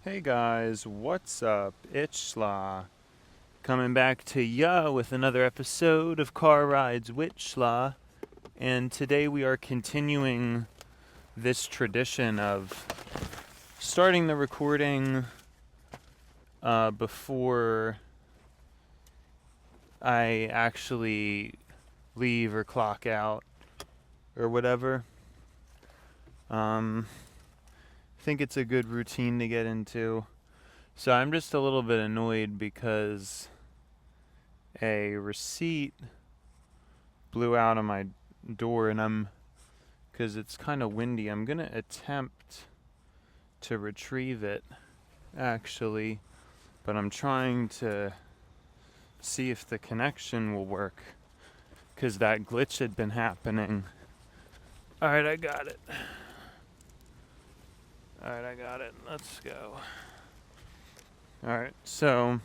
Hey guys, what's up? It's Schla, coming back to ya with another episode of Car Rides with Schla, and today we are continuing this tradition of starting the recording before I actually leave or clock out or whatever. I think it's a good routine to get into. So I'm just a little bit annoyed because a receipt blew out on my door, and because it's kind of windy, I'm going to attempt to retrieve it, actually, but I'm trying to see if the connection will work, because that glitch had been happening. Alright, I got it. Let's go. Alright, so,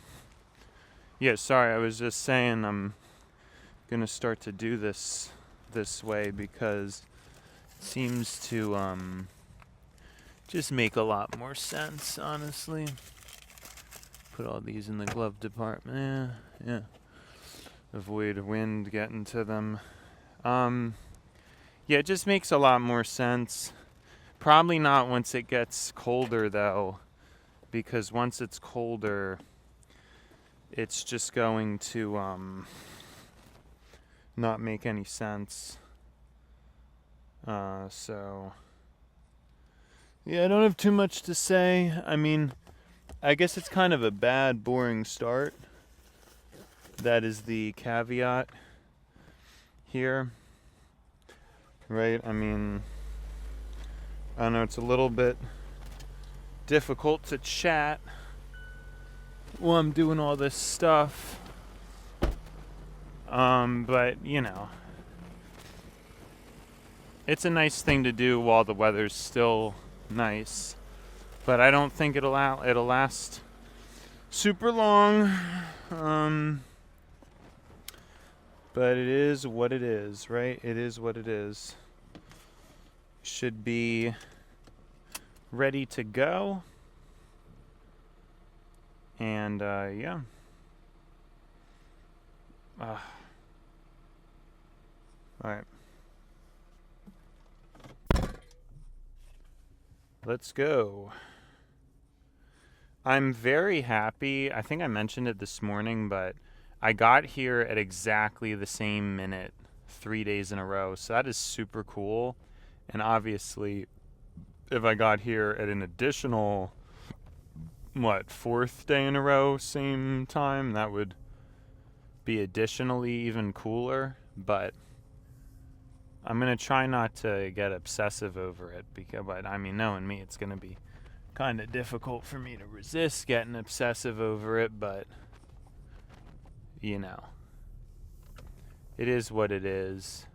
yeah, sorry, I was just saying I'm gonna start to do this way because it seems to just make a lot more sense, honestly. Put all these in the glove compartment. Yeah. Avoid wind getting to them. Yeah, it just makes a lot more sense. Probably not once it gets colder, though, because once it's colder, it's just going to not make any sense. So yeah, I don't have too much to say. I mean, I guess it's kind of a bad, boring start. That is the caveat here, right? I mean, I don't know, it's a little bit difficult to chat while I'm doing all this stuff. But, you know, it's a nice thing to do while the weather's still nice. But I don't think it'll last super long. But it is what it is, right? It is what it is. Should be ready to go. And, yeah. Alright. Let's go. I'm very happy. I think I mentioned it this morning, but I got here at exactly the same minute 3 days in a row. So that is super cool. And obviously, if I got here at an additional, fourth day in a row, same time, that would be additionally even cooler. But I'm going to try not to get obsessive over it, but I mean, knowing me, it's going to be kind of difficult for me to resist getting obsessive over it, but, you know, it is what it is.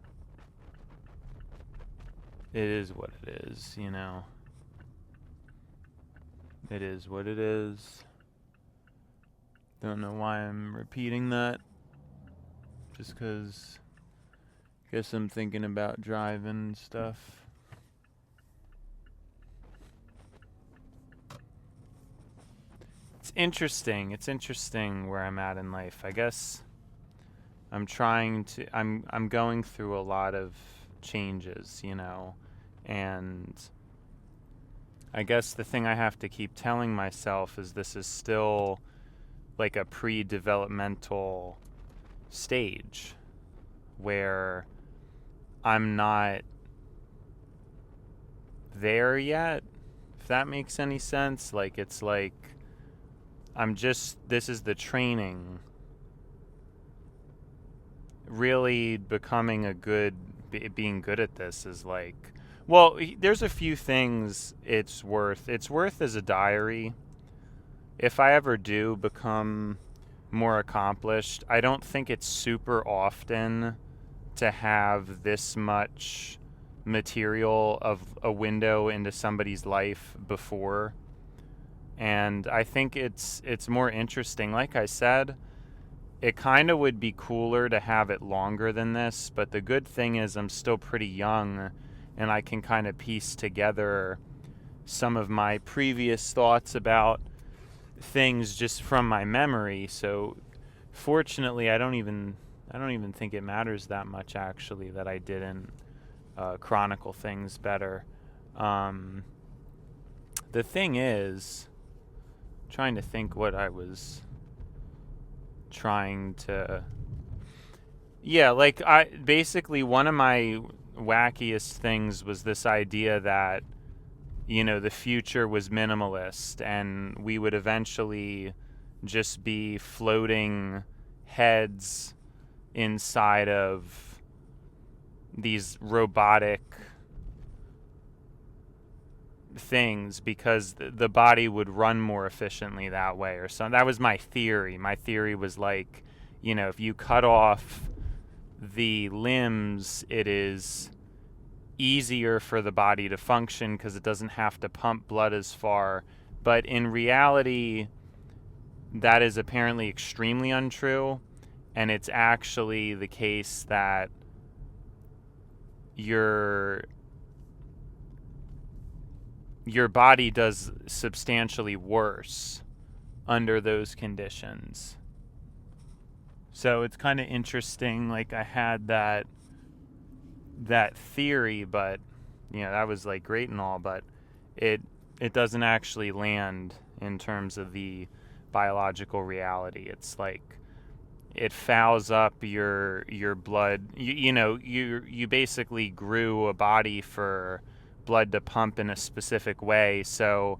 It is what it is, you know. It is what it is. Don't know why I'm repeating that. Just because guess I'm thinking about driving and stuff. It's interesting where I'm at in life. I guess I'm going through a lot of changes, you know, and I guess the thing I have to keep telling myself is this is still like a pre-developmental stage where I'm not there yet, if that makes any sense. Like, it's like this is the training. Really becoming being good at this is like, well, there's a few things it's worth as a diary. If I ever do become more accomplished, I don't think it's super often to have this much material of a window into somebody's life before. And I think it's more interesting. Like I said, it kind of would be cooler to have it longer than this, but the good thing is I'm still pretty young and I can kind of piece together some of my previous thoughts about things just from my memory. So fortunately, I don't even think it matters that much, actually, that I didn't chronicle things better. The thing is, trying to think what I was trying to... Yeah, like, basically one of my wackiest things was this idea that, the future was minimalist, and we would eventually just be floating heads inside of these robotic things because the body would run more efficiently that way or something. That was my theory. My theory was like, if you cut off the limbs, it is easier for the body to function because it doesn't have to pump blood as far. But in reality, that is apparently extremely untrue, and it's actually the case that your body does substantially worse under those conditions. So it's kind of interesting. Like, I had that theory, but that was like great and all, but it doesn't actually land in terms of the biological reality. It's like it fouls up your blood. You basically grew a body for blood to pump in a specific way. So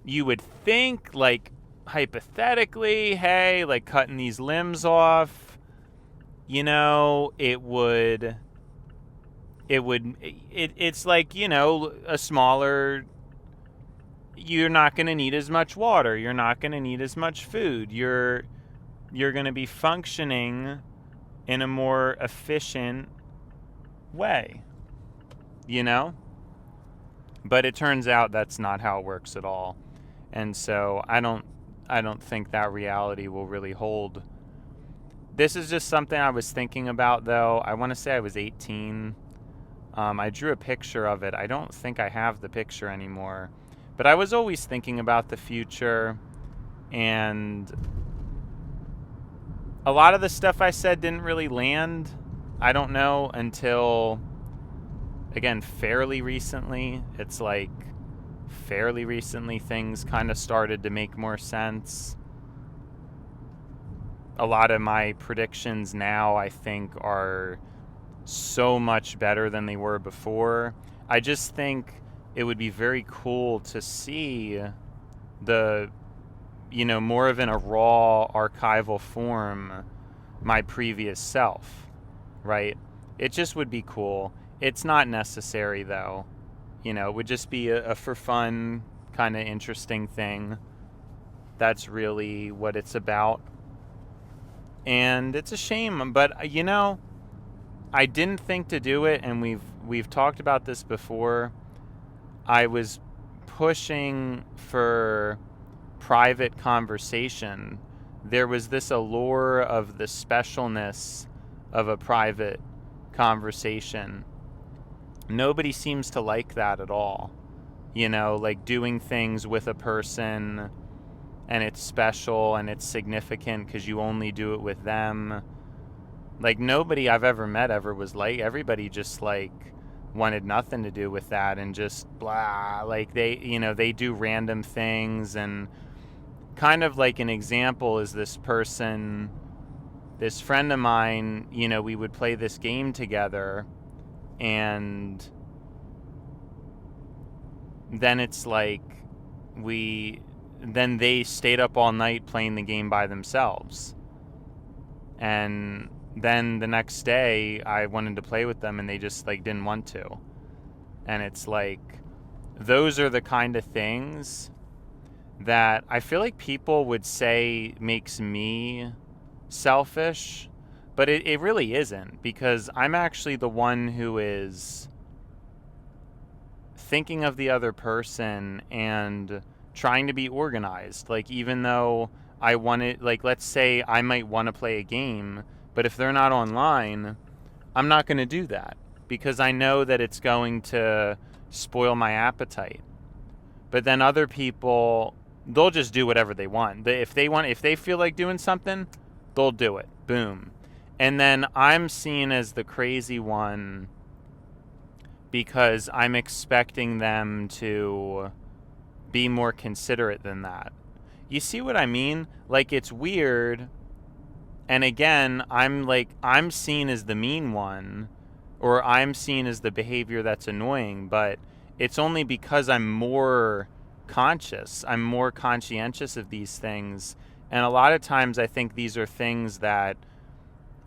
you would think, like, hypothetically, hey, like cutting these limbs off, it's like, a smaller... You're not going to need as much water. You're not going to need as much food. You're going to be functioning in a more efficient way, But it turns out that's not how it works at all. And so I don't think that reality will really hold. This is just something I was thinking about, though. I want to say I was 18. I drew a picture of it. I don't think I have the picture anymore. But I was always thinking about the future, and a lot of the stuff I said didn't really land, I don't know, until, again, fairly recently. It's like fairly recently things kind of started to make more sense. A lot of my predictions now, I think, are so much better than they were before. I just think it would be very cool to see the, more of in a raw archival form, my previous self, right? It just would be cool. It's not necessary, though. It would just be a for fun, kind of interesting thing. That's really what it's about. And it's a shame, but, I didn't think to do it, and we've talked about this before. I was pushing for private conversation. There was this allure of the specialness of a private conversation. Nobody seems to like that at all. Like doing things with a person and it's special and it's significant because you only do it with them. Like, nobody I've ever met ever was like... Everybody just, like, wanted nothing to do with that and just blah. Like, they do random things. And kind of like an example is this friend of mine, we would play this game together, and then it's like then they stayed up all night playing the game by themselves. And then the next day I wanted to play with them and they just like didn't want to. And it's like, those are the kind of things that I feel like people would say makes me selfish, but it really isn't, because I'm actually the one who is thinking of the other person and trying to be organized. Like, even though I want it, like, let's say I might want to play a game, but if they're not online, I'm not going to do that because I know that it's going to spoil my appetite. But then other people, they'll just do whatever they want. If they feel like doing something, they'll do it. Boom. And then I'm seen as the crazy one because I'm expecting them to be more considerate than that. You see what I mean? Like, it's weird. And again, I'm seen as the mean one, or I'm seen as the behavior that's annoying, but it's only because I'm more conscious. I'm more conscientious of these things. And a lot of times I think these are things that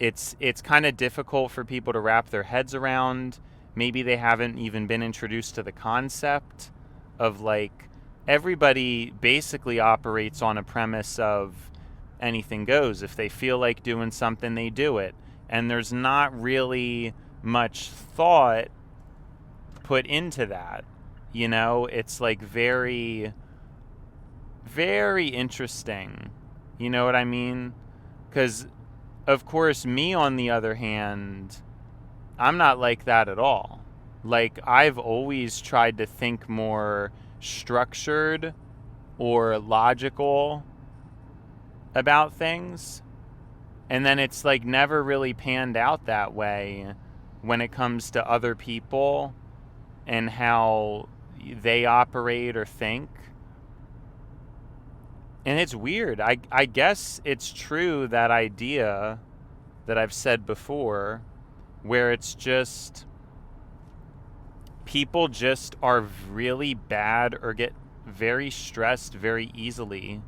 it's kind of difficult for people to wrap their heads around. Maybe they haven't even been introduced to the concept of, like, everybody basically operates on a premise of anything goes. If they feel like doing something, they do it. And there's not really much thought put into that. You know, it's like very, very interesting. You know what I mean? Because, of course, me, on the other hand, I'm not like that at all. Like, I've always tried to think more structured or logical about things. And then it's like never really panned out that way when it comes to other people and how they operate or think. And it's weird. I guess it's true, that idea that I've said before, where it's just people just are really bad or get very stressed very easily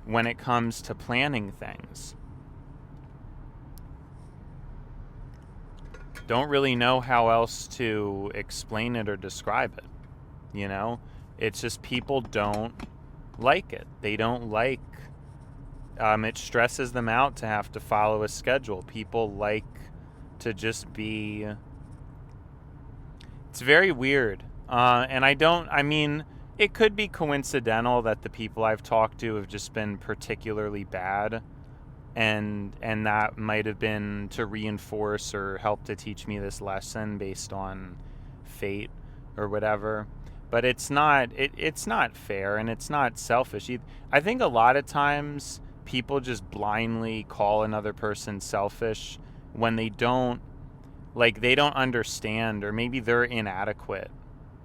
when it comes to planning things. Don't really know how else to explain it or describe it. You know, it's just people don't like it. They don't like it. Stresses them out to have to follow a schedule. People like to just be. It's very weird. And I mean, it could be coincidental that the people I've talked to have just been particularly bad. And that might have been to reinforce or help to teach me this lesson based on fate or whatever. But it's not fair, and it's not selfish. I think a lot of times people just blindly call another person selfish when they don't understand, or maybe they're inadequate.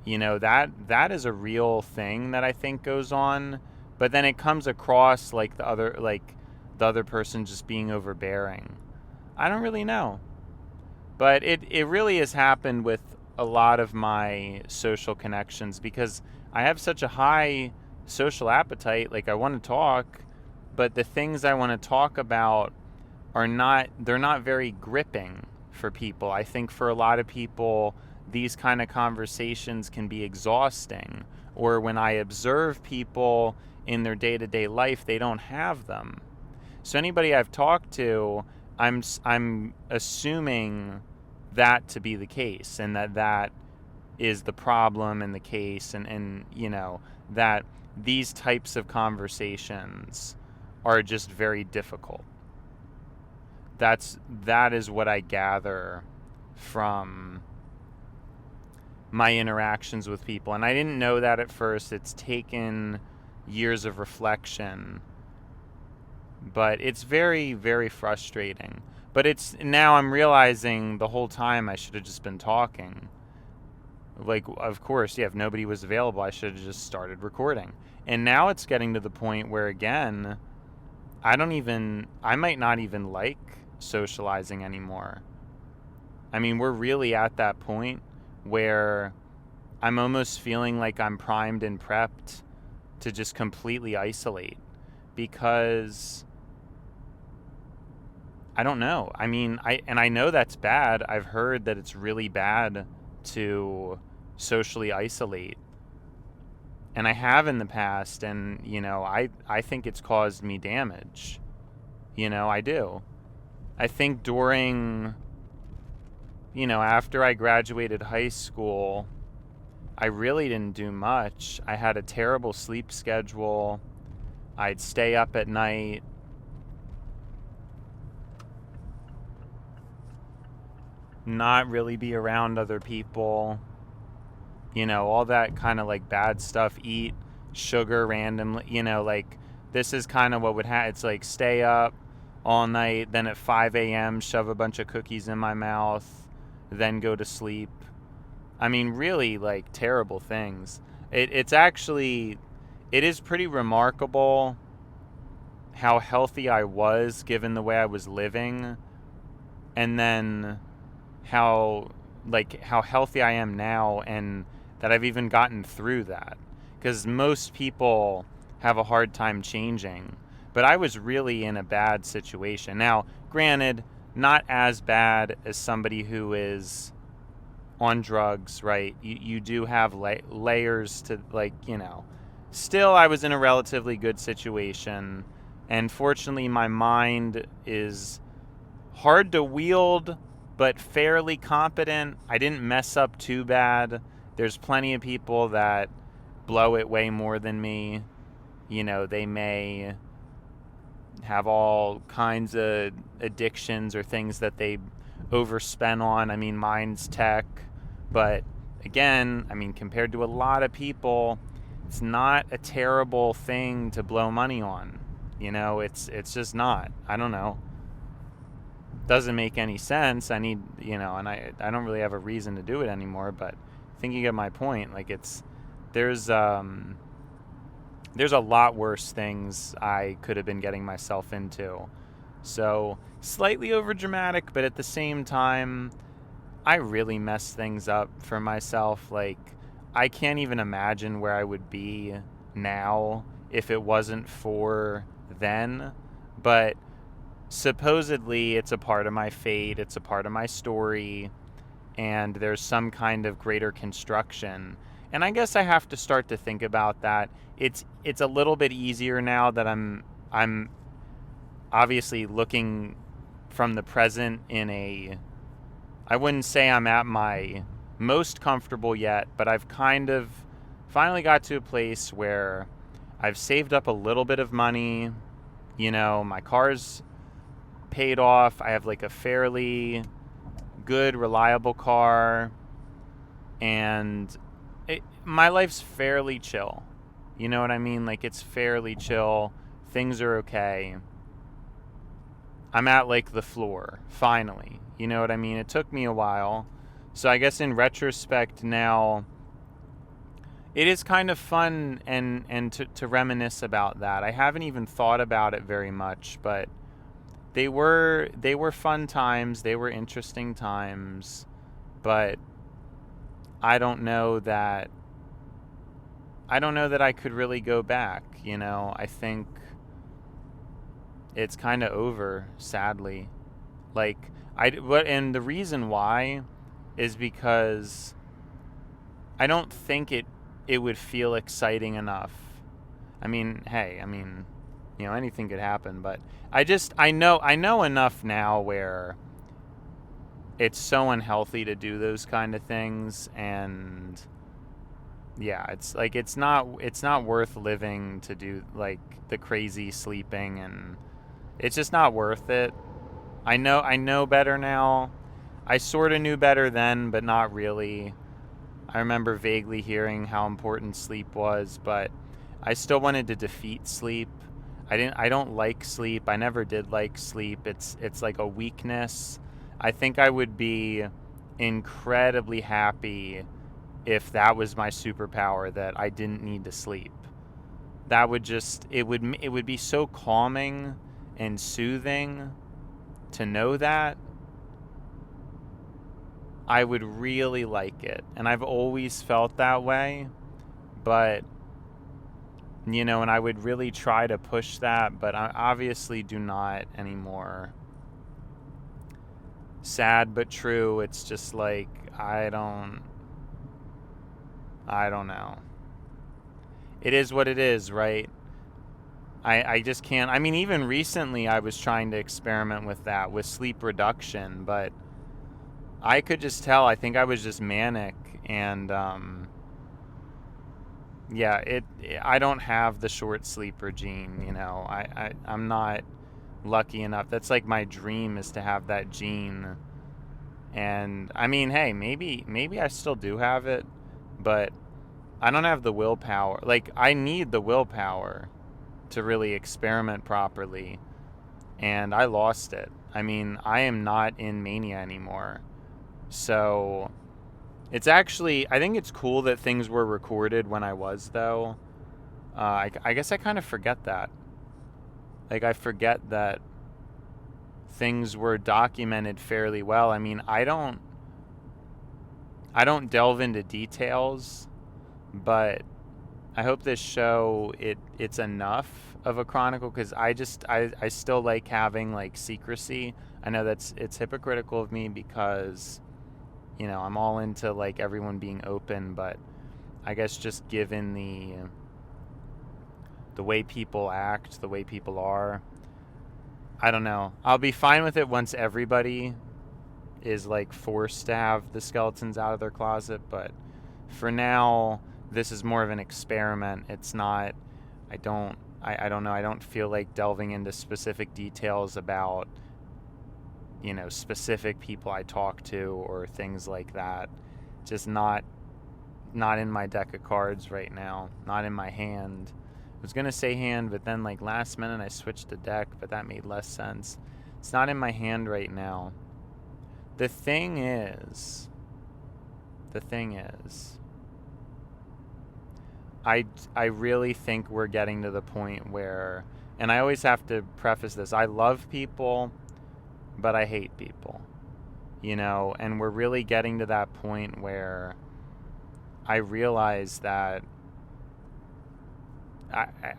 You know, that is a real thing that I think goes on, but then it comes across like the other person just being overbearing. I don't really know. But it really has happened with a lot of my social connections, because I have such a high social appetite. Like, I want to talk, but the things I want to talk about they're not very gripping for people. I think for a lot of people, these kind of conversations can be exhausting. Or when I observe people in their day-to-day life, they don't have them. So anybody I've talked to, I'm assuming that to be the case, and that is the problem in the case, and you know, that these types of conversations are just very difficult. That is what I gather from my interactions with people. And I didn't know that at first. It's taken years of reflection. But it's very, very frustrating. But now I'm realizing the whole time I should have just been talking. Like, of course, yeah, if nobody was available, I should have just started recording. And now it's getting to the point where, again, I might not even like socializing anymore. I mean, we're really at that point where I'm almost feeling like I'm primed and prepped to just completely isolate, because I don't know. I mean, I know that's bad. I've heard that it's really bad to socially isolate. And I have in the past, and, you know, I think it's caused me damage. You know, I do. I think during, you know, after I graduated high school, I really didn't do much. I had a terrible sleep schedule. I'd stay up at night. Not really be around other people. all that kind of like bad stuff, eat sugar randomly, like this is kind of what would happen. It's like stay up all night, then at 5 a.m. shove a bunch of cookies in my mouth, then go to sleep. I mean, really like terrible things. It's actually, it is pretty remarkable how healthy I was given the way I was living, and then how how healthy I am now, and that I've even gotten through that. Because most people have a hard time changing, but I was really in a bad situation. Now, granted, not as bad as somebody who is on drugs, right? You do have layers to, still I was in a relatively good situation, and fortunately my mind is hard to wield but fairly competent. I didn't mess up too bad. There's plenty of people that blow it way more than me. They may have all kinds of addictions or things that they overspend on. I mean, mine's tech, but again, I mean, compared to a lot of people, it's not a terrible thing to blow money on. It's just not. I don't know. Doesn't make any sense. I need, and I don't really have a reason to do it anymore, but I think you get my point. Like there's a lot worse things I could have been getting myself into. So slightly over dramatic, but at the same time, I really messed things up for myself. Like I can't even imagine where I would be now if it wasn't for then. But supposedly it's a part of my fate, it's a part of my story, and there's some kind of greater construction. And I guess I have to start to think about that. It's a little bit easier now that I'm obviously looking from the present in a, I wouldn't say I'm at my most comfortable yet, but I've kind of finally got to a place where I've saved up a little bit of money. My car's paid off. I have like a fairly good, reliable car, and my life's fairly chill. You know what I mean? Like it's fairly chill. Things are okay. I'm at like the floor, finally. You know what I mean? It took me a while. So I guess in retrospect now, it is kind of fun and to reminisce about that. I haven't even thought about it very much, but they were fun times. They were interesting times, but I don't know that I could really go back. I think it's kind of over, sadly. And the reason why is because I don't think it would feel exciting enough. I mean, hey, anything could happen, but I know enough now where it's so unhealthy to do those kind of things, and yeah, it's not worth living to do like the crazy sleeping, and it's just not worth it. I know better now. I sort of knew better then, but not really. I remember vaguely hearing how important sleep was, but I still wanted to defeat sleep. I don't like sleep. I never did like sleep. It's like a weakness. I think I would be incredibly happy if that was my superpower, that I didn't need to sleep. That would just it would be so calming and soothing to know that. I would really like it, and I've always felt that way, but and I would really try to push that, but I obviously do not anymore. Sad but true. It's just like I don't know. It is what it is, right? I just can't. I mean, even recently I was trying to experiment with that, with sleep reduction, but I could just tell. I think I was just manic, and yeah, I don't have the short sleeper gene. I'm not lucky enough. That's like my dream, is to have that gene. And I mean, hey, maybe I still do have it, but I don't have the willpower. Like, I need the willpower to really experiment properly, and I lost it. I mean, I am not in mania anymore. So it's actually, I think it's cool that things were recorded when I was, though. I guess I kind of forget that. Like, I forget that things were documented fairly well. I mean, I don't delve into details, but I hope this show it's enough of a chronicle, because I still like having like secrecy. I know it's hypocritical of me, because I'm all into like everyone being open, but I guess just given the way people act, the way people are, I don't know. I'll be fine with it once everybody is like forced to have the skeletons out of their closet, but for now, this is more of an experiment. It's not, I don't know. I don't feel like delving into specific details about, specific people I talk to or things like that. Just not in my deck of cards right now. Not in my hand. I was going to say hand, but then like last minute I switched to deck, but that made less sense. It's not in my hand right now. The thing is, I really think we're getting to the point where, and I always have to preface this, I love people, but I hate people, and we're really getting to that point where I realize that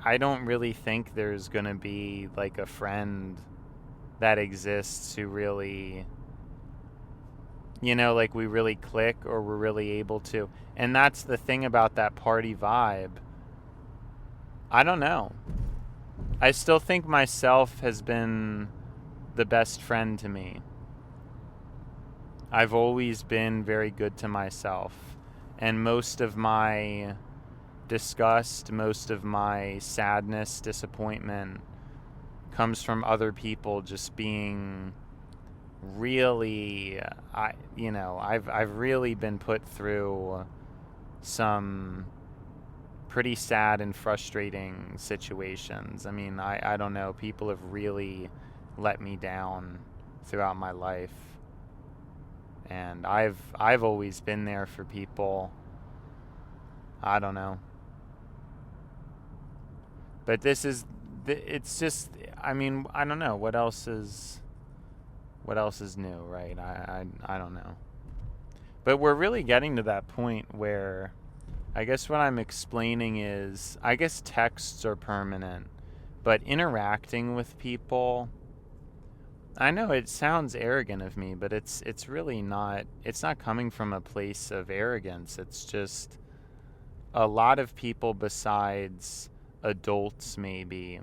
I don't really think there's going to be like a friend that exists who really, like we really click or we're really able to. And that's the thing about that party vibe. I don't know. I still think myself has been the best friend to me. I've always been very good to myself. And most of my disgust, most of my sadness, disappointment comes from other people just being really, I've really been put through some pretty sad and frustrating situations. I mean, I don't know, people have really let me down throughout my life. And I've always been there for people. I don't know. But it's just, I mean, I don't know what else is new, right? I don't know. But we're really getting to that point where I guess what I'm explaining is, I guess texts are permanent, but interacting with people, I know it sounds arrogant of me, but it's really not. It's not coming from a place of arrogance. It's just a lot of people besides adults, maybe,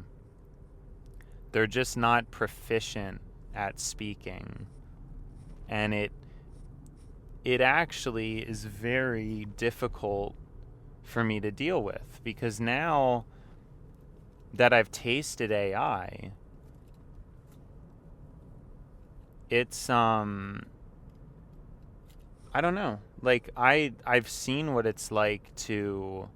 they're just not proficient at speaking. And it actually is very difficult for me to deal with, because now that I've tasted AI, it's I don't know. Like I've seen what it's like to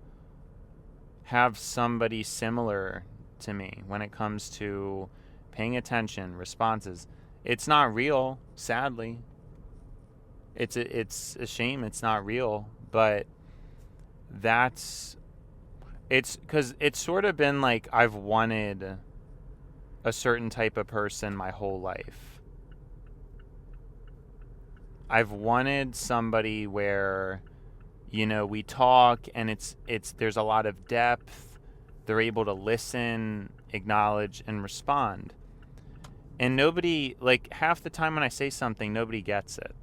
have somebody similar to me when it comes to paying attention, responses. It's not real, sadly. It's a shame it's not real, but it's because it's sort of been like I've wanted a certain type of person my whole life. I've wanted somebody where, we talk and it's there's a lot of depth. They're able to listen, acknowledge, and respond. And nobody, like, half the time when I say something, nobody gets it.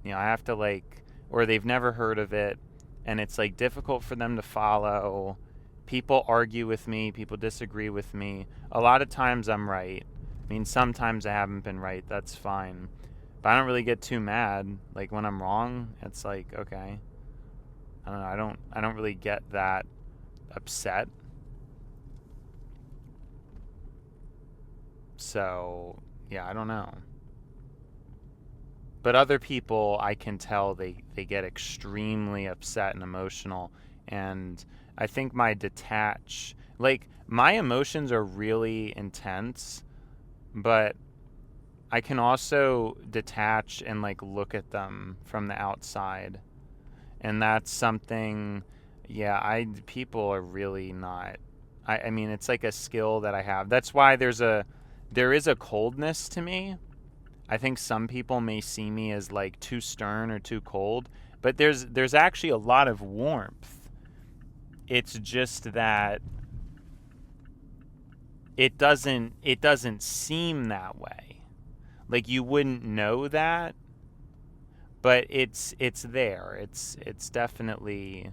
I have to or they've never heard of it, and it's like difficult for them to follow. People argue with me, people disagree with me. A lot of times I'm right. I mean, sometimes I haven't been right, that's fine. But I don't really get too mad. Like, when I'm wrong, it's like, okay. I don't know, I don't really get that upset. So, yeah, I don't know. But other people, I can tell they get extremely upset and emotional. And I think my emotions are really intense, but I can also detach and like look at them from the outside. And that's something, yeah, people are really not, I mean, it's like a skill that I have. That's why there is a coldness to me. I think some people may see me as like too stern or too cold, but there's actually a lot of warmth. It's just that it doesn't seem that way. Like you wouldn't know that, but it's there. It's definitely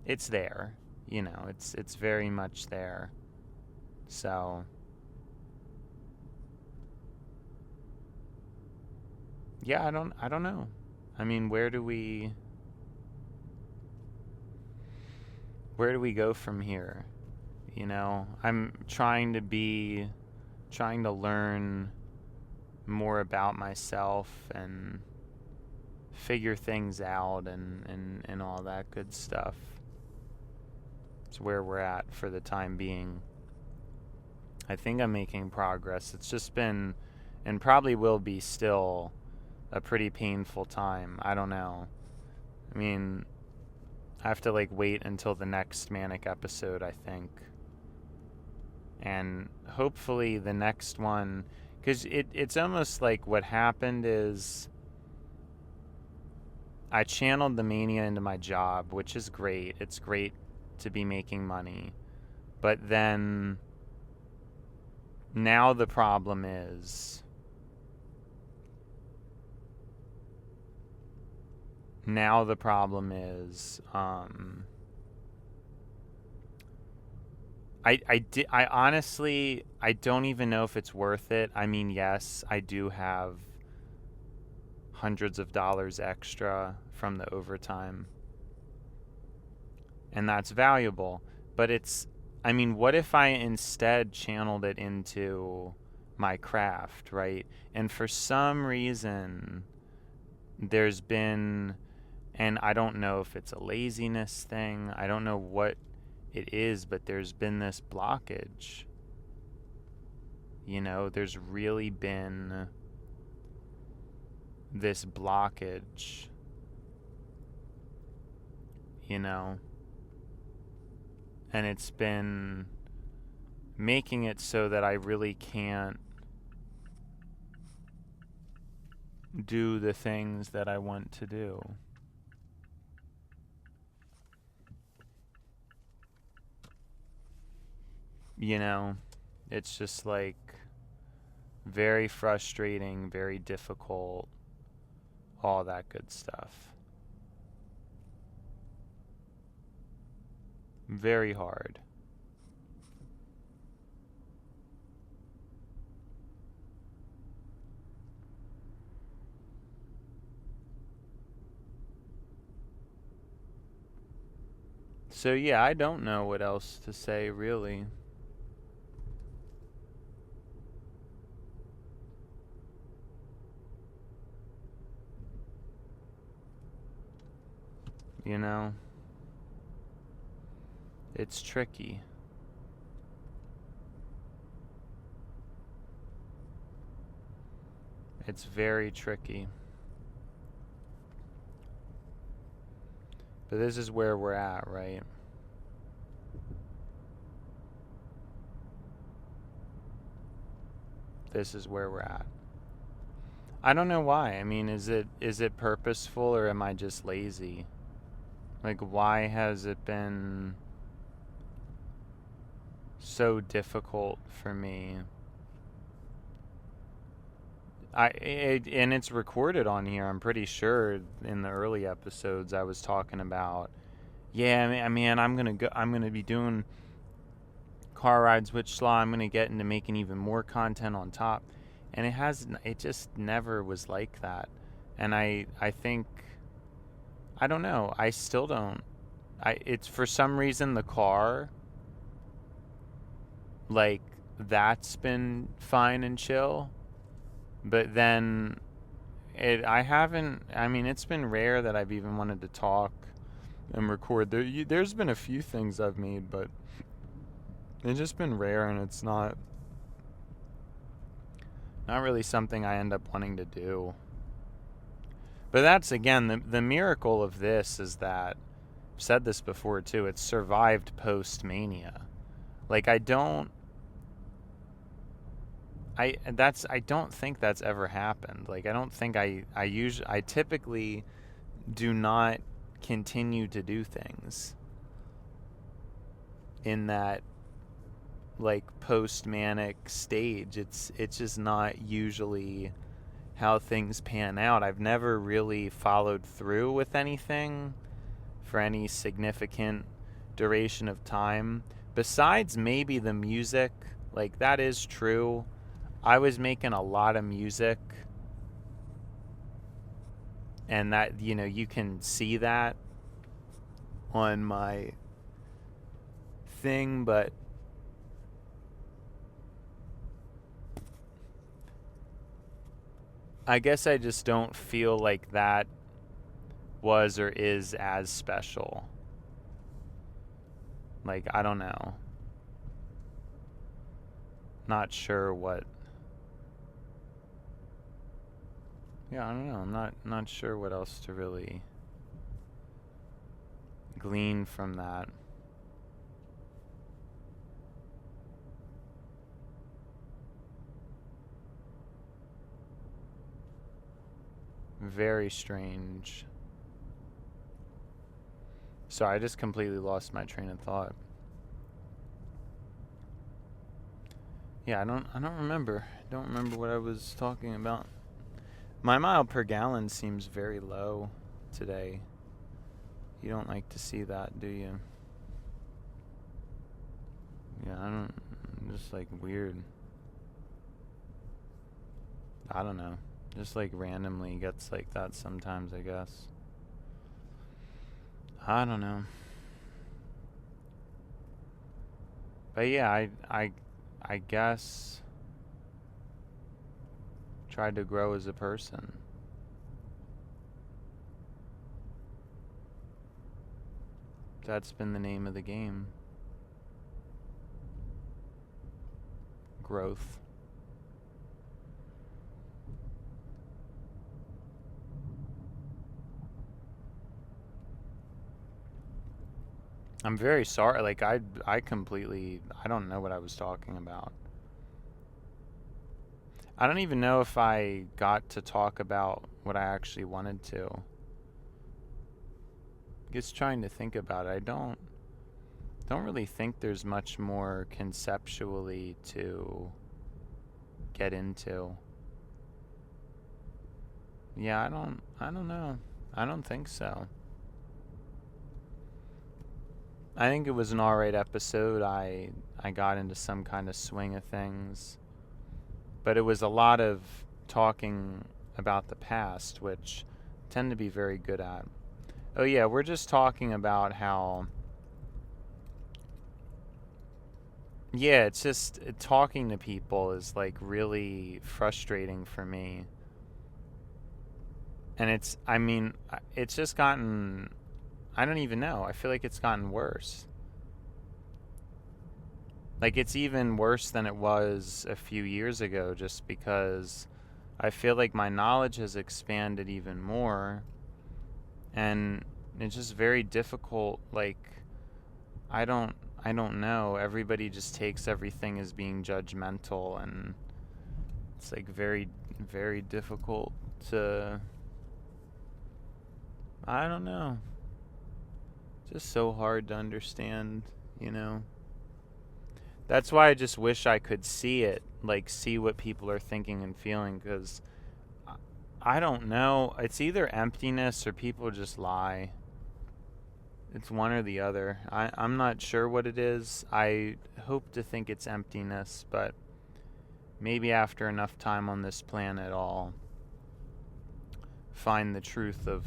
it's there. It's very much there. So, yeah, I don't know. I mean, where do we go from here? I'm trying to learn more about myself and figure things out and all that good stuff. It's where we're at for the time being. I think I'm making progress. It's just been, and probably will be still, a pretty painful time. I don't know. I mean, I have to like wait until the next manic episode, I think. And hopefully the next one, because it's almost like what happened is I channeled the mania into my job, which is great. It's great to be making money. But then now the problem is I honestly, I don't even know if it's worth it. I mean, yes, I do have hundreds of dollars extra from the overtime, and that's valuable. But I mean, what if I instead channeled it into my craft, right? And for some reason, there's been, and I don't know if it's a laziness thing, I don't know what it is, but there's been this blockage. There's really been this blockage, and it's been making it so that I really can't do the things that I want to do. It's just like very frustrating, very difficult, all that good stuff. Very hard. So yeah, I don't know what else to say really. It's tricky. It's very tricky. But this is where we're at, right? This is where we're at. I don't know why. I mean, is it purposeful or am I just lazy? Like, why has it been so difficult for me? And it's recorded on here. I'm pretty sure in the early episodes I was talking about, yeah, I mean, I'm gonna be doing car rides with Slaw. I'm gonna get into making even more content on top, and it just never was like that. And I think, I don't know. I still don't. It's for some reason the car, like, that's been fine and chill, but then I haven't, I mean, it's been rare that I've even wanted to talk and record. There's been a few things I've made, but it's just been rare, and it's not really something I end up wanting to do. But that's, again, the miracle of this is that, I've said this before too, it's survived post-mania. Like, I don't think that's ever happened. Like, I don't think I typically do not continue to do things in that, like, post-manic stage. It's just not usually how things pan out. I've never really followed through with anything for any significant duration of time, besides maybe the music. Like, that is true. I was making a lot of music, and that, you can see that on my thing, but I guess I just don't feel like that was or is as special. Like, I don't know. Not sure what. Yeah, I don't know. I'm not sure what else to really glean from that. Very strange. Sorry, I just completely lost my train of thought. Yeah, I don't remember. I don't remember what I was talking about. My mile per gallon seems very low today. You don't like to see that, do you? Yeah, just like weird. I don't know. Just like randomly gets like that sometimes, I guess. I don't know. But yeah, I guess tried to grow as a person. That's been the name of the game. Growth. I'm very sorry. Like, I don't know what I was talking about. I don't even know if I got to talk about what I actually wanted to. Just trying to think about it. I don't really think there's much more conceptually to get into. Yeah, I don't know. I don't think so. I think it was an alright episode. I got into some kind of swing of things. But it was a lot of talking about the past, which I tend to be very good at. Oh yeah, we're just talking about how, yeah, it's just talking to people is like really frustrating for me. And it's just gotten, I don't even know. I feel like it's gotten worse. Like, it's even worse than it was a few years ago, just because I feel like my knowledge has expanded even more, and it's just very difficult. Like, I don't know. Everybody just takes everything as being judgmental, and it's like very, very difficult to, I don't know. Just so hard to understand, you know? That's why I just wish I could see it, like, see what people are thinking and feeling, because I don't know. It's either emptiness or people just lie. It's one or the other. I'm not sure what it is. I hope to think it's emptiness, but maybe after enough time on this planet I'll find the truth of,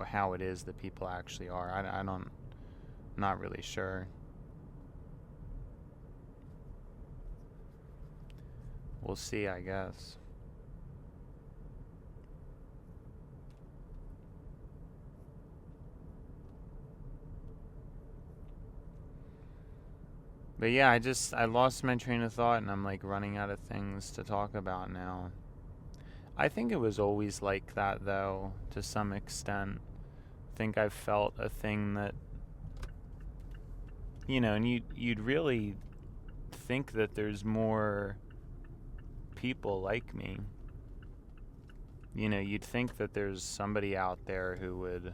how it is that people actually are. Not really sure. We'll see, I guess. But yeah, I lost my train of thought and I'm like running out of things to talk about now. I think it was always like that though, to some extent. I think I've felt a thing that, and you'd really think that there's more people like me. You'd think that there's somebody out there who would.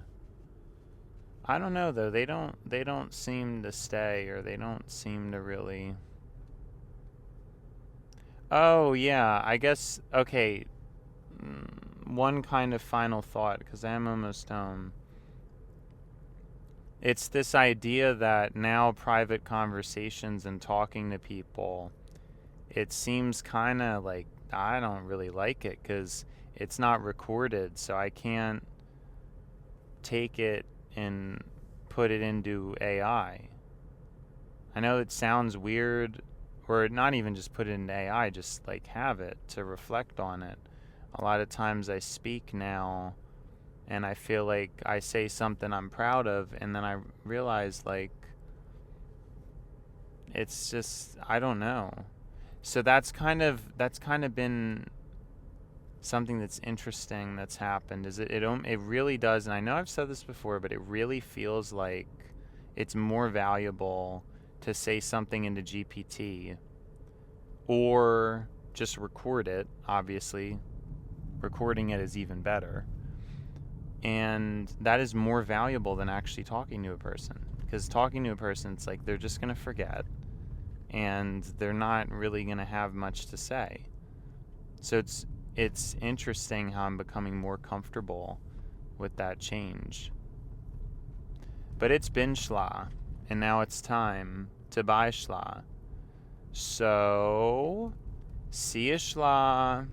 I don't know though. They don't seem to stay, or they don't seem to really. Oh yeah, I guess okay. One kind of final thought, because I am almost home. It's this idea that now private conversations and talking to people, it seems kind of like I don't really like it because it's not recorded, so I can't take it and put it into AI. I know it sounds weird, or not even just put it into AI, just like have it to reflect on it. A lot of times I speak now and I feel like I say something I'm proud of, and then I realize like it's just I don't know. So that's kind of been something that's interesting that's happened. Is it really does, and I know I've said this before, but it really feels like it's more valuable to say something into GPT or just record it. Obviously, recording it is even better. And that is more valuable than actually talking to a person. Because talking to a person, it's like they're just going to forget and they're not really going to have much to say. So it's interesting how I'm becoming more comfortable with that change. But it's been schla, and now it's time to buy schla. So, see ya schla.